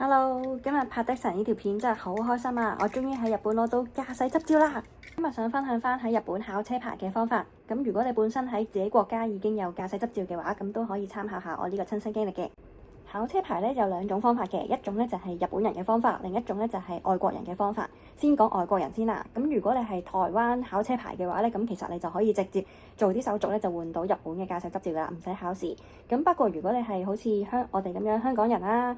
Hello，今日拍的神呢條片真係好開心啊！我終於喺日本攞到駕駛執照啦！今日想分享翻喺日本考車牌嘅方法。咁如果你本身喺自己國家已經有駕駛執照嘅話，咁都可以參考下我呢個親身經歷嘅。考車牌咧有兩種方法嘅，一種咧就係日本人嘅方法，另一種咧就係外國人嘅方法。先講外國人先啦。咁如果你係台灣考車牌嘅話咧，咁其實你就可以直接做啲手續咧，就換到日本嘅駕駛執照噶啦，唔使考試。咁不過如果你係好似我哋咁樣香港人啦、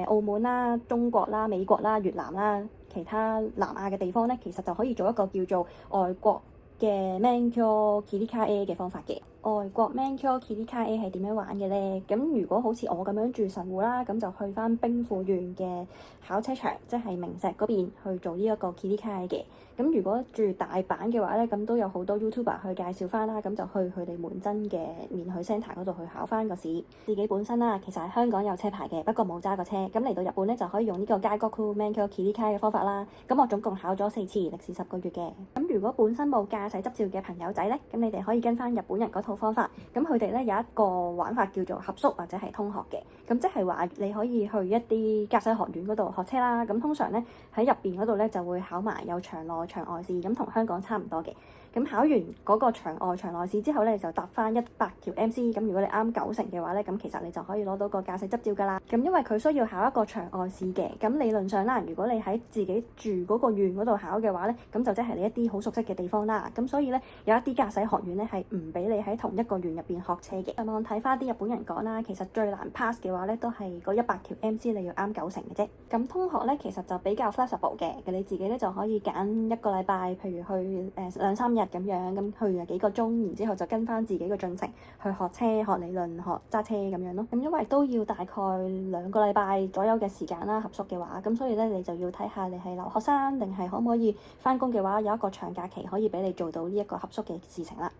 澳門啦、中國啦、美國啦、越南啦、其他南亞嘅地方咧，其實就可以做一個叫做外國嘅 Mankyo Kirikae 嘅方法嘅。外國 Mankyo Kirikae 係點樣玩嘅咧？咁如果好似我咁樣住神戶啦，咁就去翻兵庫縣嘅考車場，即係明石嗰邊去做呢一個 Kirikae 嘅。咁如果住大阪嘅話咧，咁都有好多 YouTuber 去介紹翻啦，咁就去佢哋門真嘅免許 centre 嗰度去考翻個試。自己本身啦，其實喺香港有車牌嘅，不過冇揸過車。咁嚟到日本咧，就可以用呢個 Gaigoku Mankyo Kirikae 嘅方法啦。咁我總共考咗4次，歷時10個月嘅。咁如果本身冇駕駛執照嘅朋友仔咧，咁你哋可以跟翻日本人嗰套方法。咁佢哋咧有一個玩法叫做合宿或者係通學嘅。咁即係話你可以去一啲駕駛學院嗰度學車啦。咁通常咧喺入邊嗰度咧就會考埋有場內場外試，咁同香港差唔多嘅。咁考完嗰個場外場內試之後咧，就答翻100條 MC。咁如果你啱90成嘅話咧，咁其實你就可以攞到個駕駛執照㗎啦。咁因為佢需要考一個場外試嘅，咁理論上啦，如果你喺自己住嗰個縣嗰度考嘅話咧，咁就即係你一啲好熟悉嘅地方啦。咁所以咧有一啲駕駛學院咧係唔俾你喺同一個縣入邊學車嘅。上網睇翻啲日本人講啦，其實最難 pass 嘅話咧都係嗰100條 MC 你要啱90成嘅啫。咁通學咧其實就比較 flexible 嘅，你自己咧就可以揀1個禮拜，譬如去2-3日咁樣，咁去幾個鐘，然之後就跟翻自己個進程去學車、學理論、學揸車咁樣咯。咁因為都要大概2個禮拜左右嘅時間啦，合宿嘅話，咁所以咧你就要睇下你係留學生定係可唔可以翻工嘅話，有一個長假期可以俾你做到呢一個合宿嘅事情啦。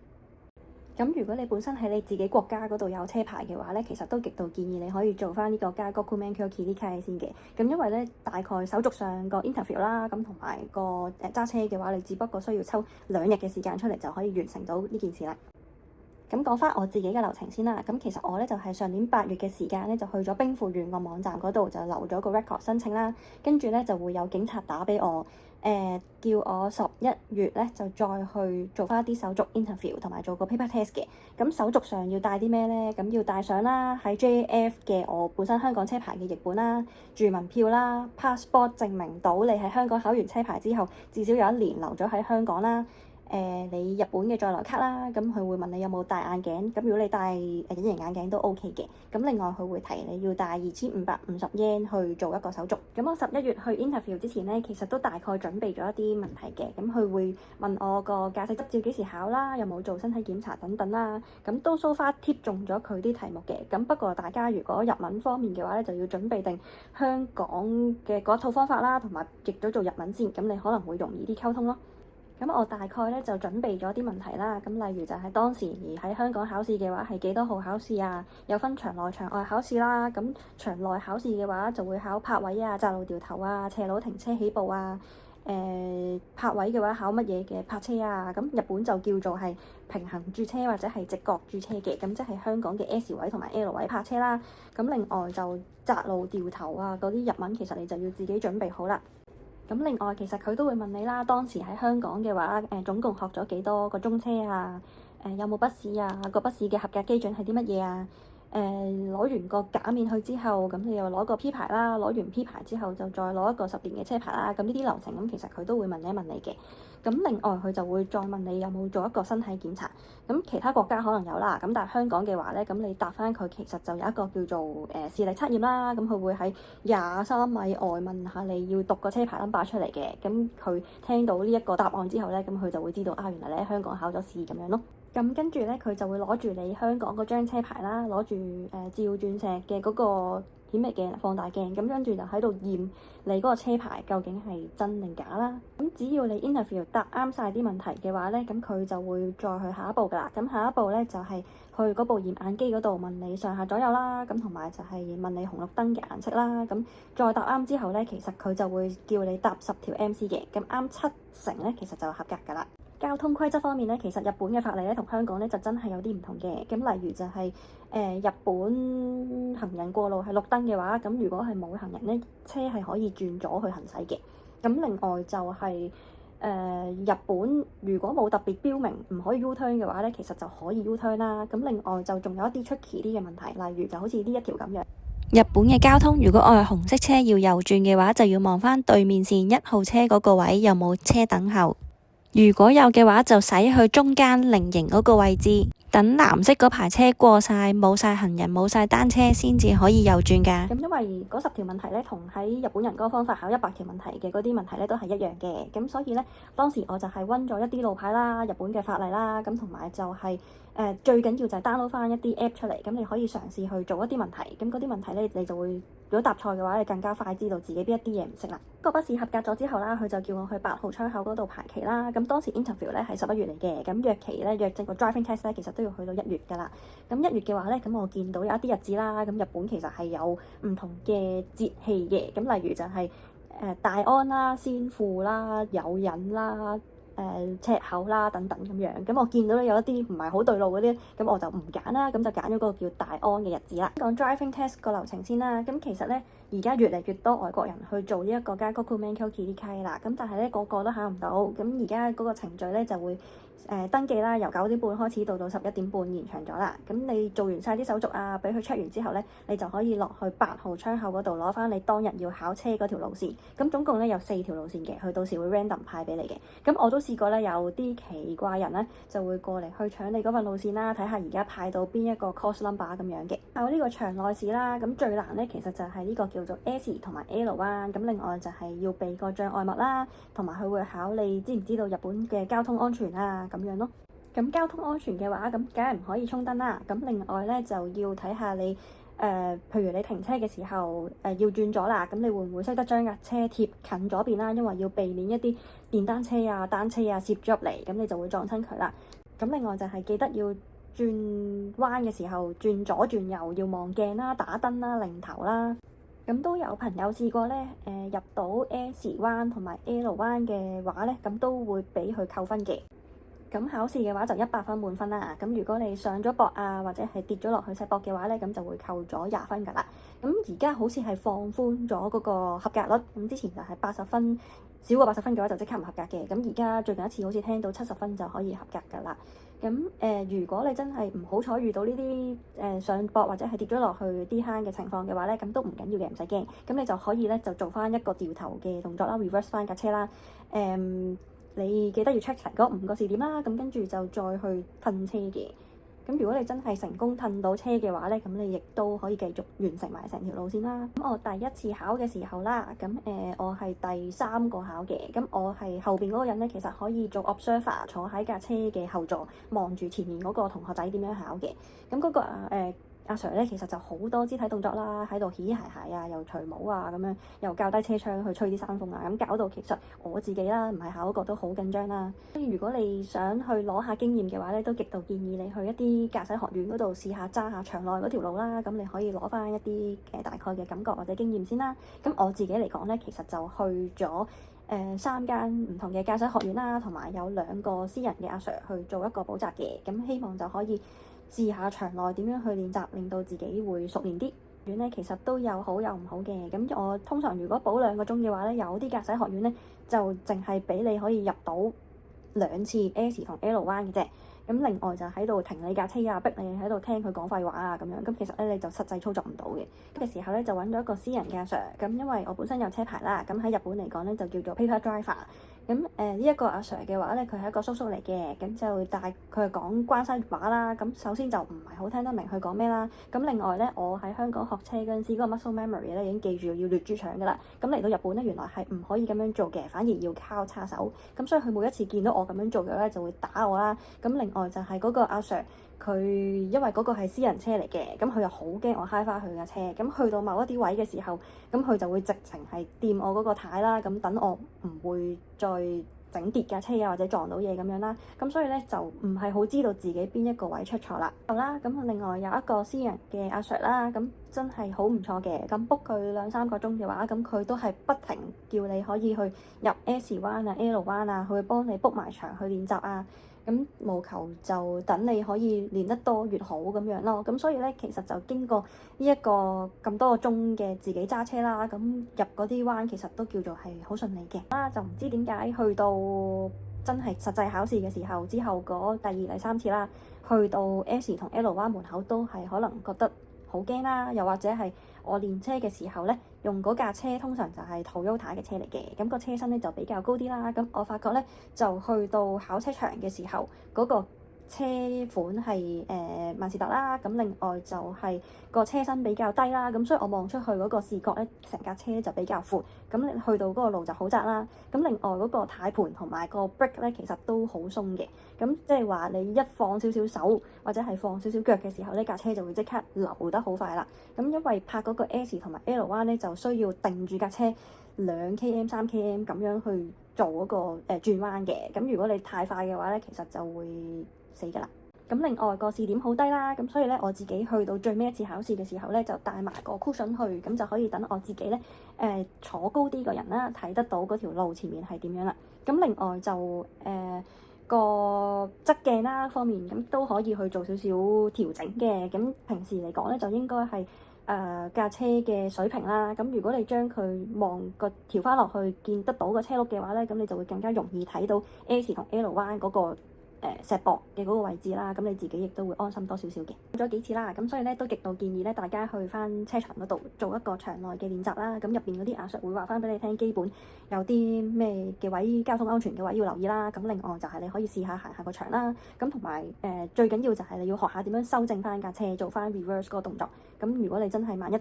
咁如果你本身喺你自己國家嗰度有車牌嘅話咧，其實都極度建議你可以做翻呢個 Gaigoku Mankyo Kirikae先嘅。咁因為咧大概手續上個 interview 啦，咁同埋個揸車嘅話，你只不過需要抽2日嘅時間出嚟就可以完成到呢件事啦。咁講翻我自己嘅流程先啦。咁其實我咧就係上年8月嘅時間咧，就去咗兵庫縣個網站嗰度就留咗個 record 申請啦。跟住咧就會有警察打俾我，叫我11月咧就再去做翻啲手續 interview 同埋做個 paper test 嘅。咁手續上要帶啲咩咧？咁要帶上啦，喺 JAF 嘅我本身香港車牌嘅譯本啦、住民票啦、passport 證明到你喺香港考完車牌之後至少有1年留咗喺香港啦。你日本嘅在留卡啦，咁佢會問你有冇戴眼鏡，咁如果你戴隱形眼鏡都 OK 嘅。咁另外佢會提你要帶2550 yen 去做一個手續。咁我11月去 interview 之前咧，其實都大概準備咗一啲問題嘅。咁佢會問我個駕駛執照幾時考啦，有冇做身體檢查等等啦。咁都 so far 貼中咗佢啲題目嘅。咁不過大家如果日文方面嘅話咧，就要準備定香港嘅嗰套方法啦，同埋譯咗做日文先，咁你可能會容易啲溝通咯。咁我大概咧就準備咗啲問題啦，咁例如就係當時喺香港考試嘅話係幾多號考試啊？有分場內場外考試啦。咁場內考試嘅話就會考泊位啊、窄路掉頭啊、斜路停車起步啊。泊位嘅話考乜嘢嘅泊車啊？咁日本就叫做係平衡駐車或者係直角駐車嘅，咁即係香港嘅 S 位同埋 L 位泊車啦。咁另外就窄路掉頭啊嗰啲日文其實你就要自己準備好啦。咁另外其實佢都會問你啦，當時喺香港嘅話，總共學咗幾多個鐘車啊？有冇筆試啊？個筆試嘅合格基準係啲乜嘢啊？攞完個假面去之後，咁你又攞個 P 牌啦，攞完 P 牌之後就再攞一個10年嘅車牌啦。咁呢啲流程咁其實佢都會問一問你嘅。咁另外佢就會再問你有冇做一個身體檢查。咁其他國家可能有啦，咁但係香港嘅話咧，咁你答翻佢其實就有一個叫做視力測驗啦。咁佢會喺23米外問下你要讀個車牌 number 出嚟嘅。咁佢聽到呢一個答案之後咧，咁佢就會知道啊，原來你喺香港考咗試咁樣咯。咁跟住咧，佢就會攞住你香港嗰張車牌啦，攞住照鑽石嘅嗰個顯微鏡、放大鏡，咁跟住就喺度驗你嗰個車牌究竟係真定假啦。咁只要你 interview 答啱晒啲問題嘅話咧，咁佢就會再去下一步噶啦。咁下一步咧就係去嗰部驗眼機嗰度問你上下左右啦，咁同埋就係問你紅綠燈嘅顏色啦。咁再答啱之後咧，其實佢就會叫你答10條 MC 嘅，咁啱7成咧，其實就合格噶啦。交通規則方面咧，其實日本嘅法例咧同香港咧就真係有啲唔同嘅。咁例如就係日本行人過路係綠燈嘅話，咁如果係冇行人咧，車係可以轉左去行駛嘅。咁另外就係日本如果冇特別標明唔可以 U turn 嘅話咧，其實就可以 U turn 啦。咁另外就仲有一啲 tricky 啲嘅問題，例如就好似呢一條咁樣。日本嘅交通，如果我係紅色車要右轉嘅話，就要望返對面線1號車嗰個位有冇車等候。如果有嘅話，就駛去中間菱形嗰個位置，等藍色嗰排車過晒，冇晒行人，冇晒單車，先至可以右轉㗎。咁因為嗰10條問題咧，同喺日本人嗰個方法考100條問題嘅嗰啲問題咧，都係一樣嘅。咁所以咧，當時我就係溫咗一啲路牌啦、日本嘅法例啦，咁同埋就係最緊要就係 download 翻一啲 app 出嚟，咁你可以嘗試去做一啲問題。咁嗰啲問題咧，你就會如果答錯嘅話，你更加快知道自己邊一啲嘢唔識啦。個筆試合格咗之後啦，佢就叫我去8號窗口嗰度排期啦。咁當時 interview 咧係11月嚟嘅，咁約期咧約正個 driving test 咧，其實都要去到1月㗎啦。咁1月嘅話咧，咁我見到有一啲日子啦，咁日本其實係有唔同嘅節氣嘅，咁例如就係大安啦、仙戶啦、有忍啦、赤口啦等等咁樣。咁我見到咧有一啲唔係好對路嗰啲，咁我就唔揀啦，咁就揀咗個叫大安嘅日子啦。講 driving test 個流程先啦，咁其實咧而家越嚟越多外國人去做呢一個Gaikoku Menkyo Kirikai啦，咁但係咧個個都考唔到，咁而家嗰個程序咧就會登記啦，由9點半開始到11點半延長咗啦。咁你做完晒啲手續啊，俾佢 check 完之後咧，你就可以落去8號窗口嗰度攞翻你當日要考車嗰條路線。咁總共咧有4條路線嘅，佢到時會 random 派俾你嘅。咁我都試過咧，有啲奇怪人咧就會過嚟去搶你嗰份路線啦，睇下而家派到邊一個 course number 咁樣嘅。考呢個場內試啦，咁最難咧其實就係呢個叫做 S 同埋 L 彎。咁另外就係要避個障礙物啦，同埋佢會考你知唔知道日本嘅交通安全啊咁樣咯。咁交通安全嘅話，咁梗係唔可以衝燈啦。咁另外咧就要睇下你譬如你停車嘅時候要轉左啦，咁你會唔會識得將架車貼近左邊啦？因為要避免一啲電單車啊、單車啊攝咗入嚟，咁你就會撞親佢啦。咁另外就係記得要轉彎嘅時候轉左轉右要望鏡啦、打燈啦、擰頭啦。咁都有朋友試過咧，入到 S 彎同埋 L 彎嘅話咧，咁都會俾佢扣分嘅。咁考試嘅話就100分滿分啦。咁如果你上咗膊啊，或者係跌咗落去石膊嘅話咧，咁就會扣咗20分㗎啦。咁而家好似係放寬咗嗰個合格率，咁之前就係80分，少過80分嘅話就即刻唔合格嘅。咁而家最近一次好似聽到70分就可以合格㗎啦。咁如果你真係唔好彩遇到呢啲上膊或者係跌咗落去啲坑嘅情況嘅話咧，咁都唔緊要嘅，唔使驚。咁你就可以咧就做翻一個掉頭嘅動作啦 ，reverse 翻架車啦。你記得要 check 齊嗰5個視點啦，咁跟住就再去褪車嘅。咁如果你真係成功褪到車嘅話咧，咁你亦都可以繼續完成埋成條路線啦。咁我第一次考嘅時候啦，咁我係第3個考嘅。咁我係後邊嗰個人咧，其實可以做 observer，坐喺架車嘅後座，望住前面嗰個同學仔點樣考嘅。咁嗰個阿 Sir 咧，其實就好多肢體動作啦，喺度嘻嘻鞋鞋啊，又除帽啊，咁樣又較低車窗去吹啲山風啊，咁搞到其實我自己啦，唔係考嗰個都好緊張啦。所以如果你想去攞下經驗嘅話咧，都極度建議你去一啲駕駛學院嗰度試下揸下場內嗰條路啦。咁你可以攞翻一啲大概嘅感覺或者經驗先啦。咁我自己嚟講咧，其實就去咗3間唔同嘅駕駛學院啦，同埋有2個私人嘅阿 Sir 去做一個補習嘅。咁希望就可以試下場內點樣去練習，令到自己會熟練啲。院咧其實都有好有唔好嘅。咁我通常如果補2個鐘嘅話咧，有啲駕駛學院咧就淨係俾你可以入到2次 S 同 L 彎嘅啫。咁另外就喺度停你架車啊，逼你喺度聽佢講廢話啊咁樣。咁其實咧你就實際操作唔到嘅。嘅時候咧就揾咗一個私人嘅阿 Sir。咁因為我本身有車牌啦，咁喺日本嚟講咧就叫做 paper driver。咁呢一個阿 Sir 嘅話咧，佢係一個叔叔嚟嘅，咁就但係佢係講關西話啦。咁首先就唔係好聽得明佢講咩啦。咁另外咧，我喺香港學車嗰陣時，嗰個 muscle memory 咧已經記住要掠豬腸噶啦。咁嚟到日本咧，原來係唔可以咁樣做嘅，反而要交叉手。咁所以佢每一次見到我咁樣做嘅咧，就會打我啦。咁另外就係嗰個阿 Sir，佢因為嗰個係私人車嚟嘅，咁佢又好驚我揩翻佢架車。咁去到某一啲位嘅時候，咁佢就會直情係掂我嗰個軚啦。咁等我唔會再整跌架車啊，或者撞到嘢咁樣啦。咁所以咧就唔係好知道自己邊一個位出錯啦。好啦，咁另外有一個私人嘅阿 Sir 啦，咁真係好唔錯嘅。咁 book 佢2-3個鐘嘅話，咁佢都係不停叫你可以去入 S 彎啊、L 彎啊，佢會幫你 book 埋場去練習啊。咁務求就等你可以練得多越好咁樣咯。咁所以咧，其實就經過呢一個咁多個鐘嘅自己揸車啦，咁入嗰啲彎其實都叫做係好順利嘅。就唔知點解去到真係實際考試嘅時候，之後嗰第2、第3次啦，去到 S 同 L 彎門口都係可能覺得好驚啦，又或者係我練車嘅時候咧，用嗰架車通常就係 Toyota 嘅車嚟嘅，咁個車身咧就比較高啲啦。咁我發覺咧，就去到考車場嘅時候，嗰個車款係萬事達啦，咁另外就係個車身比較低啦，咁所以我望出去嗰個視覺咧，成架車就比較闊，咁你去到嗰個路就好窄啦。咁另外嗰個軚盤同埋個 brake 咧，其實都好鬆嘅，咁即係話你一放少少手或者係放少少腳嘅時候，呢架車就會即刻流得好快啦。咁因為拍嗰個 S 同埋 L 彎咧，就需要定住架車2km、3km 咁樣去做嗰個轉彎嘅。咁如果你太快嘅話咧，其實就會死㗎啦。咁另外個視點好低啦，咁所以咧我自己去到最尾一次考試嘅時候咧，就帶埋個 cushion 去，咁就可以等我自己咧坐高啲個人啦，睇得到嗰條路前面係點樣啦。咁另外就個側鏡啦方面，咁都可以去做少少調整嘅。咁平時嚟講咧，就應該係架車嘅水平啦。咁如果你將佢望個調翻落去，見得到個車轆嘅話咧，咁你就會更加容易睇到 S 同 L 彎嗰個石壆嘅嗰個位置啦。咁你自己亦都會安心多少少嘅。做咗幾次啦，咁所以咧都極度建議咧大家去翻車場嗰度做一個場內嘅練習啦。咁入邊嗰啲阿 Sir 會話翻俾你聽，基本有啲咩嘅位，交通安全嘅位要留意啦。咁另外就係你可以試下行下個場啦。咁同埋最緊要就係你要學下點樣修正翻架車，做翻 reverse 嗰個動作。咁如果你真係萬一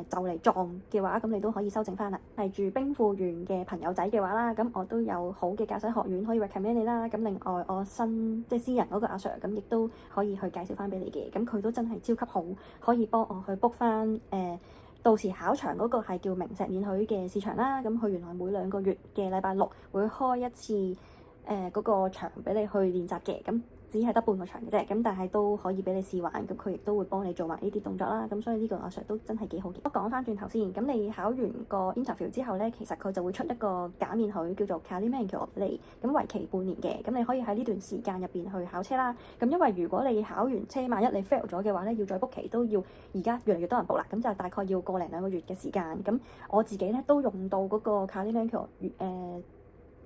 就嚟撞嘅話，咁你都可以修正翻啦。係住兵庫縣嘅朋友仔嘅話啦，咁我都有好嘅駕駛學院可以 recommend 你啦。咁另外我即係私人嗰個阿 Sir，咁亦都可以去介紹翻俾你嘅。咁佢都真係超級好，可以幫我去 book 翻到時考場嗰個係叫明石免許嘅試場啦。咁佢原來每2個月嘅禮拜6會開一次嗰個場俾你去練習嘅。咁只係得半個場嘅啫，咁但係都可以俾你試玩，咁佢亦都會幫你做埋呢啲動作啦。咁所以呢個阿 Sir 都真係幾好嘅。講翻轉頭先，咁你考完個 interview 之後咧，其實佢就會出一個假免許叫做 Kalimanjaro 嚟，咁為期半年嘅。咁你可以喺呢段時間入邊去考車啦。咁因為如果你考完車，萬一你 fail 咗嘅話咧，要再 book 期都要，而家越嚟越多人 book 啦，咁就大概要個零2個月嘅時間。咁我自己咧都用到嗰個 Kalimanjaro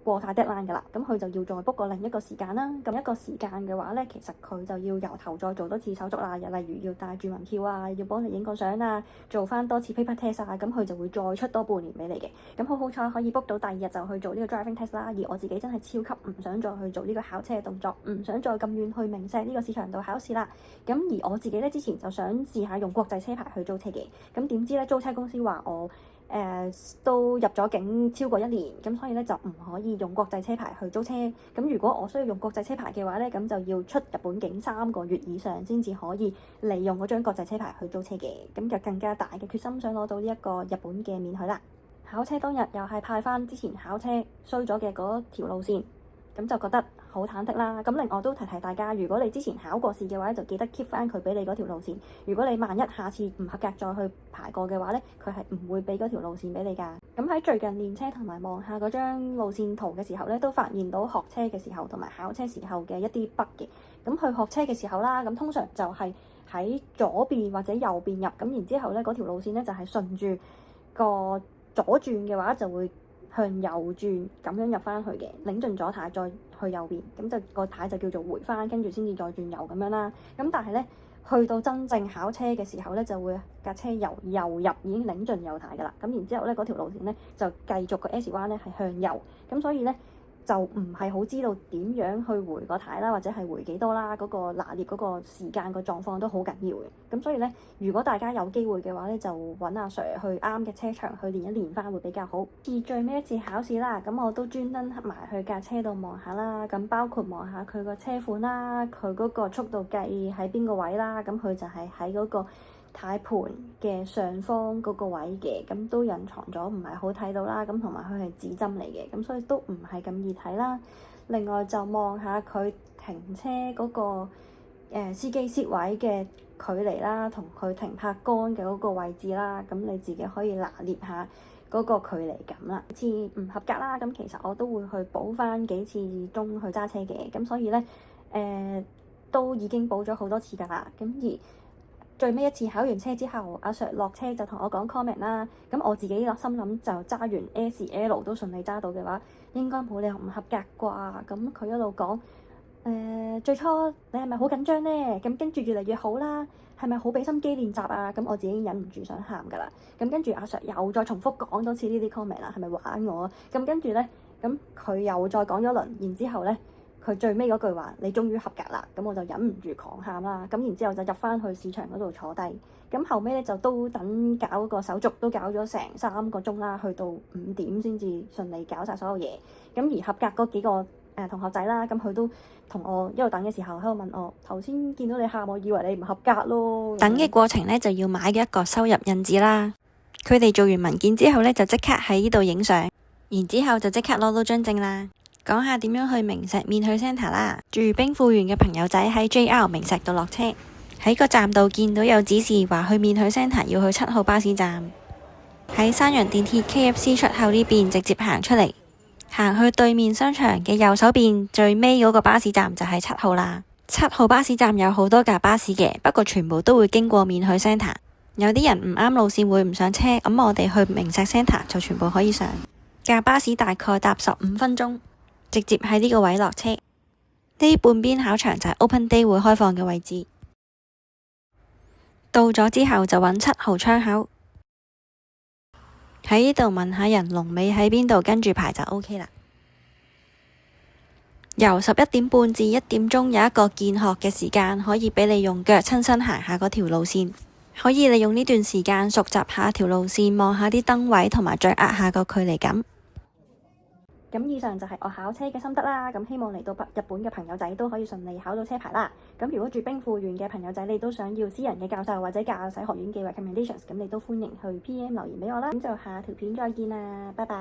過曬 deadline 㗎啦，咁佢就要再 book 個另一個時間啦。咁一個時間嘅話咧，其實佢就要由頭再做多次手續啦，又例如要帶住門票啊，要幫你影個相啊，做翻多次 paper test 啊，咁佢就會再出多半年俾你嘅。咁好彩可以 book 到第2日就去做呢個 driving test 啦。而我自己真係超級唔想再去做呢個考車嘅動作，唔想再咁遠去明石呢個市場度考試啦。咁而我自己咧之前就想試下用國際車牌去租車嘅，咁點知咧租車公司話我都入咗境超過1年，咁所以咧就唔可以用國際車牌去租車。咁如果我需要用國際車牌嘅話咧，咁就要出日本境3個月以上先至可以利用嗰張國際車牌去租車嘅。咁就更加大嘅決心想攞到呢一個日本嘅免許啦。考車當日又係派翻之前考車衰咗嘅嗰條路線，咁就覺得好忐忑啦。咁另外都提提大家，如果你之前考過試嘅話，就記得 keep 翻佢俾你嗰條路線。如果你萬一下次唔合格再去排過嘅話咧，佢係唔會俾嗰條路線俾你㗎。咁喺最近練車同埋望下嗰張路線圖嘅時候咧，都發現到學車嘅時候同埋考車時候嘅一啲 bug 嘅。咁去學車嘅時候啦，咁通常就係喺左邊或者右邊入，咁然之後咧嗰條路線咧就係順住個左轉嘅話就會向右轉咁樣入翻去嘅，擰盡左軚再去右邊，咁就個軚就叫做回翻，跟住先至再轉右咁樣啦。咁但係咧，去到真正考車嘅時候咧，就會架車由右入已經擰盡右軚噶啦。咁然之後咧，嗰條路線咧就繼續個 S 彎咧係向右，咁所以咧就唔係好知道點樣去回個軚啦，或者係回幾多啦，嗰個拿捏嗰個時間個狀況都好緊要嘅。咁所以咧，如果大家有機會嘅話咧，就揾阿 Sir 去啱嘅車場去練一練翻會比較好。而最尾一次考試啦，咁我都專登埋去架車度望下啦，咁包括望下佢個車款啦，佢嗰個速度計喺邊個位啦，咁佢就係喺嗰個軚盤嘅上方嗰個位嘅，咁都隱藏咗，唔係好睇到啦。咁同埋佢係指針嚟嘅，咁所以都唔係咁易睇啦。另外就望下佢停車嗰個司機攝位嘅距離啦，同佢停泊桿嘅嗰個位置啦，咁你自己可以拿捏下嗰個距離感啦。次唔合格啦，咁其實我都會去補翻幾次鐘去揸車嘅，咁所以咧都已經補咗好多次㗎啦。咁而最尾一次考完車之後，阿 Sir 落車就同我講 comment 啦。咁我自己心諗就揸完 S.L 都順利揸到嘅話，應該冇理由唔合格啩。咁佢一路講最初你係咪好緊張呢？咁跟住越嚟越好啦，係咪好俾心機練習啊？咁我自己已經忍唔住想喊㗎啦。咁跟住阿 Sir 又再重複講多次呢啲 comment 啦，係咪玩我啊？咁跟住咧，咁佢又再講咗輪，然之後咧，佢最尾嗰句話：你終於合格啦！咁我就忍唔住狂喊啦。咁然之後就入翻去市場嗰度坐低。咁後尾咧就都等搞嗰個手續，都搞咗成3個鐘啦，去到5點先至順利搞晒所有嘢。咁而合格嗰幾個同學仔啦，咁佢都同我一路等嘅時候喺度問我：頭先見到你喊，我以為你唔合格咯。等嘅過程咧就要買一個收入印紙啦。佢哋做完文件之後咧，就即刻喺呢度影相，然之後就即刻攞到張證啦。講下點樣去明石免許 centre 啦。住兵庫縣嘅朋友仔喺 JR 明石度落車，喺個站度見到有指示話去免許 centre 要去7號巴士站，喺山陽電鐵 KFC 出口呢邊直接行出嚟，行去對面商場嘅右手邊最尾嗰個巴士站就係7號啦。7號巴士站有好多架巴士嘅，不過全部都會經過免許 centre。有啲人唔啱路線會唔上車，咁我哋去明石 centre 就全部可以上。架巴士大概搭15分鐘，直接喺呢個位落車。呢半邊考場就係 Open Day 會開放嘅位置。到咗之後就揾7號窗口，喺呢度問下人龍尾喺邊度，跟住排就 OK 啦。由11點半至1點鐘有一個見學嘅時間，可以俾你用腳親身行下嗰條路線，可以利用呢段時間熟習下條路線，望下啲燈位同埋掌握下個距離感。咁以上就係我考車嘅心得啦。咁希望嚟到日本嘅朋友仔都可以順利考到車牌啦。咁如果住兵庫縣嘅朋友仔，你都想要私人嘅教授或者駕駛學院嘅 recommendations，咁你都歡迎去 PM 留言俾我啦。咁就下條片再見啦，拜拜。